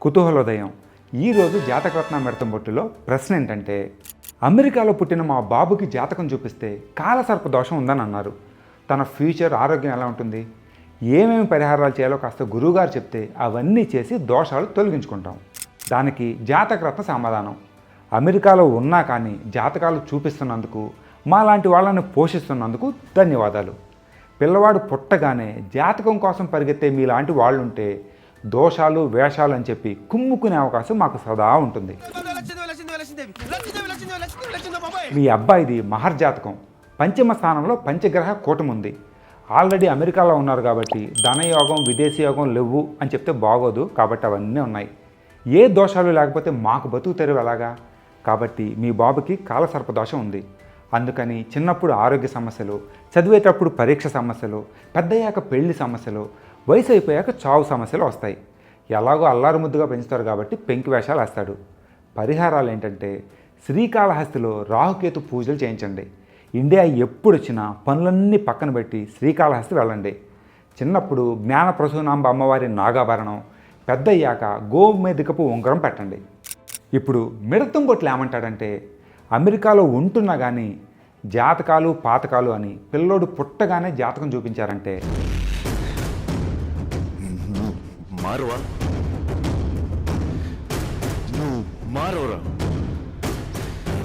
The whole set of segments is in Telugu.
కుతూహలోదయం. ఈరోజు జాతకరత్న మిడతం బొట్టులో ప్రశ్న ఏంటంటే, అమెరికాలో పుట్టిన మా బాబుకి జాతకం చూపిస్తే కాలసర్ప దోషం ఉందని అన్నారు. తన ఫ్యూచర్ ఆరోగ్యం ఎలా ఉంటుంది, ఏమేమి పరిహారాలు చేయాలో కాస్త గురువుగారు చెప్తే అవన్నీ చేసి దోషాలు తొలగించుకుంటాం. దానికి జాతకరత్న సమాధానం, అమెరికాలో ఉన్నా కానీ జాతకాలు చూపిస్తున్నందుకు, మాలాంటి వాళ్ళని పోషిస్తున్నందుకు ధన్యవాదాలు. పిల్లవాడు పుట్టగానే జాతకం కోసం పరిగెత్తే మీలాంటి వాళ్ళుంటే దోషాలు వేషాలు అని చెప్పి కుమ్ముకునే అవకాశం మాకు సదా ఉంటుంది. మీ అబ్బాయిది మహర్జాతకం, పంచమ స్థానంలో పంచగ్రహ కూటమి ఉంది. ఆల్రెడీ అమెరికాలో ఉన్నారు కాబట్టి ధనయోగం విదేశీ యోగం లేవు అని చెప్తే బాగోదు. కాబట్టి అవన్నీ ఉన్నాయి. ఏ దోషాలు లేకపోతే మాకు బతుకు తెరువు ఎలాగా? కాబట్టి మీ బాబుకి కాలసర్ప దోషం ఉంది. అందుకని చిన్నప్పుడు ఆరోగ్య సమస్యలు, చదివేటప్పుడు పరీక్ష సమస్యలు, పెద్దయ్యాక పెళ్లి సమస్యలు, వయసు అయిపోయాక చావు సమస్యలు వస్తాయి. ఎలాగో అల్లారు ముద్దుగా పెంచుతారు కాబట్టి పెంకి వేషాలు వేస్తాడు. పరిహారాలు ఏంటంటే, శ్రీకాళహస్తిలో రాహుకేతు పూజలు చేయించండి. ఇండియా ఎప్పుడు వచ్చినా పనులన్నీ పక్కన పెట్టి శ్రీకాళహస్తి వెళ్ళండి. చిన్నప్పుడు జ్ఞానప్రసూనాంబ అమ్మవారి నాగాభరణం, పెద్దయ్యాక గోమేధికపు ఉంగరం పెట్టండి. ఇప్పుడు మిడతం బొట్లు ఏమంటాడంటే, అమెరికాలో ఉంటున్నా కానీ జాతకాలు పాతకాలు అని పిల్లోడు పుట్టగానే జాతకం చూపించారంటే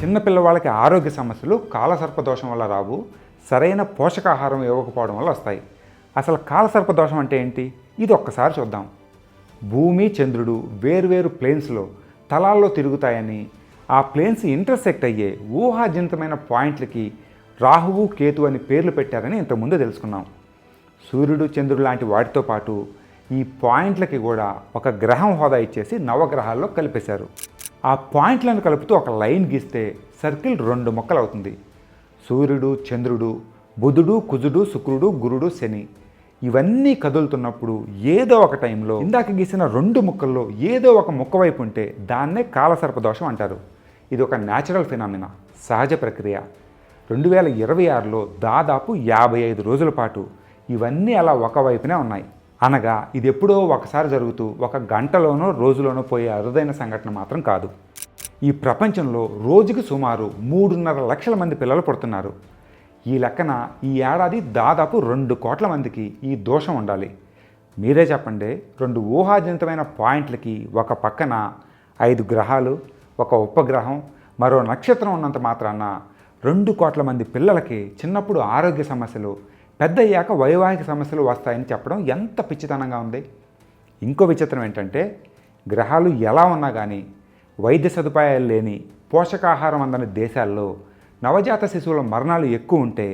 చిన్న పిల్లవాళ్ళకి ఆరోగ్య సమస్యలు కాలసర్ప దోషం వల్ల రావు, సరైన పోషకాహారం ఇవ్వకపోవడం వల్ల వస్తాయి. అసలు కాలసర్ప దోషం అంటే ఏంటి, ఇది ఒక్కసారి చూద్దాం. భూమి చంద్రుడు వేరువేరు ప్లేన్స్లో తలాల్లో తిరుగుతాయని, ఆ ప్లేన్స్ ఇంటర్సెక్ట్ అయ్యే ఊహాజనితమైన పాయింట్లకి రాహువు కేతు అని పేర్లు పెట్టారని ఇంతకుముందు తెలుసుకున్నాం. సూర్యుడు చంద్రుడు లాంటి వాటితో పాటు ఈ పాయింట్లకి కూడా ఒక గ్రహం హోదా ఇచ్చేసి నవగ్రహాల్లో కలిపేశారు. ఆ పాయింట్లను కలుపుతూ ఒక లైన్ గీస్తే సర్కిల్ 2 ముక్కలు అవుతుంది. సూర్యుడు చంద్రుడు, బుధుడు కుజుడు శుక్రుడు గురుడు శని ఇవన్నీ కదులుతున్నప్పుడు ఏదో ఒక టైంలో ఇందాక గీసిన 2 ముక్కల్లో ఏదో ఒక ముక్క వైపు ఉంటే దాన్నే కాలసర్ప దోషం అంటారు. ఇది ఒక న్యాచురల్ ఫినామినా, సహజ ప్రక్రియ. 2026లో దాదాపు 55 రోజుల పాటు ఇవన్నీ అలా ఒకవైపునే ఉన్నాయి. అనగా ఇది ఎప్పుడో ఒకసారి జరుగుతూ ఒక గంటలోనో రోజులోనో పోయే అరుదైన సంఘటన మాత్రం కాదు. ఈ ప్రపంచంలో రోజుకి సుమారు 3.5 లక్షల మంది పిల్లలు పుడుతున్నారు. ఈ లెక్కన ఈ ఏడాది దాదాపు 2 కోట్ల మందికి ఈ దోషం ఉండాలి. మీరే చెప్పండి, 2 ఊహాజనితమైన పాయింట్లకి ఒక పక్కన 5 గ్రహాలు, ఒక ఉపగ్రహం, మరో నక్షత్రం ఉన్నంత మాత్రాన 2 కోట్ల మంది పిల్లలకి చిన్నప్పుడు ఆరోగ్య సమస్యలు, పెద్దయ్యాక వైవాహిక సమస్యలు వస్తాయని చెప్పడం ఎంత పిచ్చితనంగా ఉంది. ఇంకో విచిత్రం ఏంటంటే, గ్రహాలు ఎలా ఉన్నా కానీ వైద్య సదుపాయాలు లేని, పోషకాహారం అందని దేశాల్లో నవజాత శిశువుల మరణాలు ఎక్కువ ఉంటే,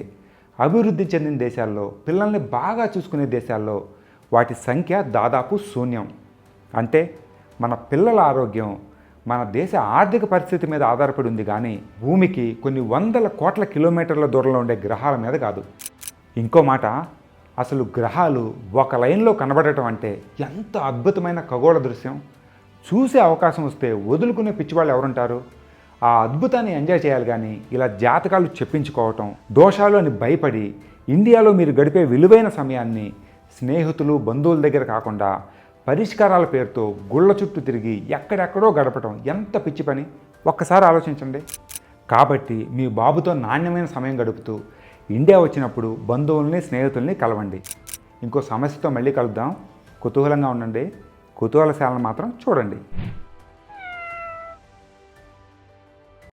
అభివృద్ధి చెందిన దేశాల్లో పిల్లల్ని బాగా చూసుకునే దేశాల్లో వాటి సంఖ్య దాదాపు శూన్యం. అంటే మన పిల్లల ఆరోగ్యం మన దేశ ఆర్థిక పరిస్థితి మీద ఆధారపడి ఉంది కానీ భూమికి కొన్ని వందల కోట్ల కిలోమీటర్ల దూరంలో ఉండే గ్రహాల మీద కాదు. ఇంకో మాట, అసలు గ్రహాలు ఒక లైన్లో కనబడటం అంటే ఎంత అద్భుతమైన ఖగోళ దృశ్యం. చూసే అవకాశం వస్తే వదులుకునే పిచ్చివాళ్ళు ఎవరుంటారు? ఆ అద్భుతాన్ని ఎంజాయ్ చేయాలి కానీ ఇలా జాతకాలు చెప్పించుకోవటం, దోషాలు అని భయపడి ఇండియాలో మీరు గడిపే విలువైన సమయాన్ని స్నేహితులు బంధువుల దగ్గర కాకుండా పరిష్కారాల పేరుతో గుళ్ళ చుట్టూ తిరిగి ఎక్కడెక్కడో గడపటం ఎంత పిచ్చి పని, ఒక్కసారి ఆలోచించండి. కాబట్టి మీ బాబుతో నాణ్యమైన సమయం గడుపుతూ ఇండియా వచ్చినప్పుడు బంధువుల్ని స్నేహితుల్ని కలవండి. ఇంకో సమస్యతో మళ్ళీ కలుద్దాం. కుతూహలంగా ఉండండి. కుతూహలశాలను మాత్రం చూడండి.